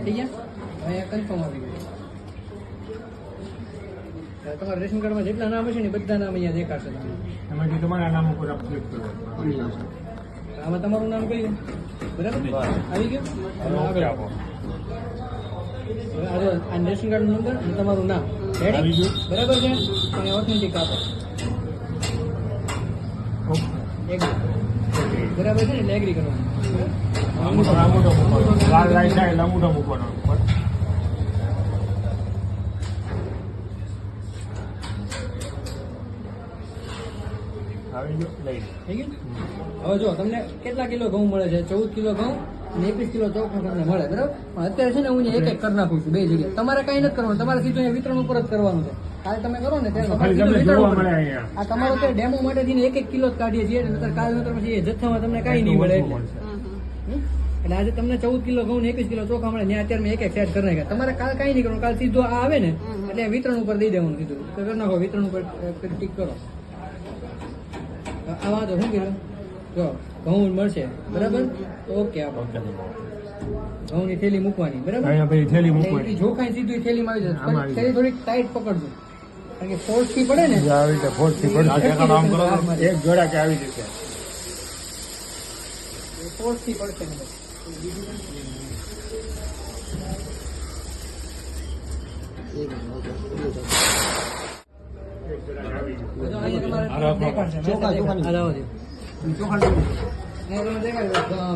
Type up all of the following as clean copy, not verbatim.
થઈ ગયા અહીંયા કન્ફર્મ આવી ગયું. તમારા રેશન કાર્ડમાં જેટલા નામ હશે ને બધા નામ અહીંયા દેખાશે તમને. એમાંથી તમારા નામ ઉપર ક્લિક કરવાનું. આમાં તમારું નામ કહી દે બરાબર આવી ગયું. આગળ આપો આ રેશન કાર્ડ નંબર અને તમારું નામ રેડી બરાબર છે. અને ઓથેન્ટિક આપો બરાબર છે ને એટલે એગ્રી કરવાનું. લાલ લાઈટ થાય એટલે અંગૂઠો મૂકવાનો. આવી ગયો લઈ થઈ ગયું. હવે જો તમને કેટલા કિલો ઘઉં મળે છે? 14 કિલો ઘઉં અને 21 કિલો ચોખા તમને મળે બરાબર. અત્યારે છે ને હું એક એક કરી નાખું છું બે જગ્યાએ. તમારે કઈ નથી કરવાનું, તમારે સીધું અહીંયા વિતરણ ઉપર જ કરવાનું છે. કાલે તમે કરો ને આ તમારો તો ડેમો માટે થઈને 1-1 કિલો જ કાઢીએ છીએ. કાલે નતર પછી એ જથ્થામાં તમને કઈ નહીં મળે. એટલે આજે તમને 14 કિલો ઘઉં ને 21 કિલો ચોખા મળે. ત્યાં અત્યારે મેં એક સેટ કરી નાખ્યા. તમારે કાલ કઈ નહીં કરવાનું. કાલ સીધું આ આવે ને એટલે વિતરણ ઉપર દઈ દેવાનું સીધું. તો કરી નાખો વિતરણ ઉપર ટીક કરો. આ વાંધો શું કીધું જો ઘઉં મળશે બરાબર. ઓકે આપો ઘઉંની થેલી મૂકવાની બરાબર. જોખાઈ સીધું થેલીમાં આવી જશે. થેલી થોડીક ટાઈટ પકડજો કારણ કે ફોર્સ થી પડે ને એક જોડા કે આવી જશે. ફોર્સ થી પડશે ને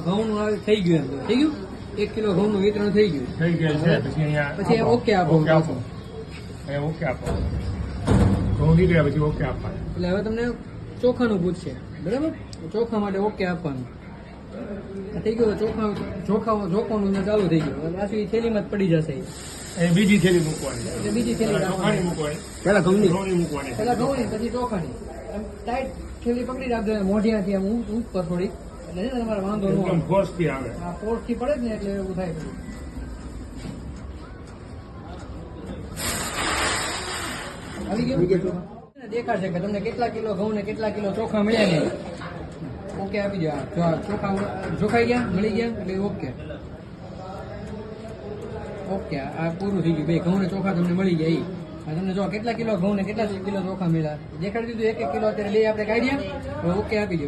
ઘઉં નું થઈ ગયું થઈ ગયું. 1 કિલો ઘઉં નું વિતરણ થઈ ગયું. પછી ઓકે આપો ઓકે આપો ઘઉં નીકળ્યા પછી ઓકે આપવાનું. એટલે હવે તમને ચોખાનું પૂછશે બરાબર. ચોખા માટે ઓકે આપવાનું થઈ ગયું. જોખવાનું ચાલુ થઈ ગયું. પાછું થેલીમાં જ પડી જશે. બીજી થેલી મૂકવાની. એટલે બીજી થેલી મૂકવાની પેલા ઘઉંની મૂકવાની પેલા ઘઉંની પછી ચોખાની ટાઈટ થેલી પકડી રાખજો મોઢિયાથી આમ ઉપર થોડી. એટલે છે ને તમારે વાંધો ન આવે. ફોર્સ થી આવે. આ ફોર્સ થી પડે જ ને એટલે એવું થાય. આવી ગયું દેખાડશે કે તમને કેટલા કિલો ઘઉં ને કેટલા કિલો ચોખા મળ્યા ને. ઓકે આપી દો. જો ચોખા જોખાઈ ગયા મળી ગયા એટલે ઓકે ઓકે આ પૂરું થઈ ગયું. બે ઘઉં ને ચોખા તમને મળી ગયા. તમને જો કેટલા કિલો ઘઉં ને કેટલા કિલો ચોખા મળ્યા દેખાડી દીધું. 1-1 કિલો અત્યારે લઈ આપણે કાઢ્યા. હવે ઓકે આપી દો.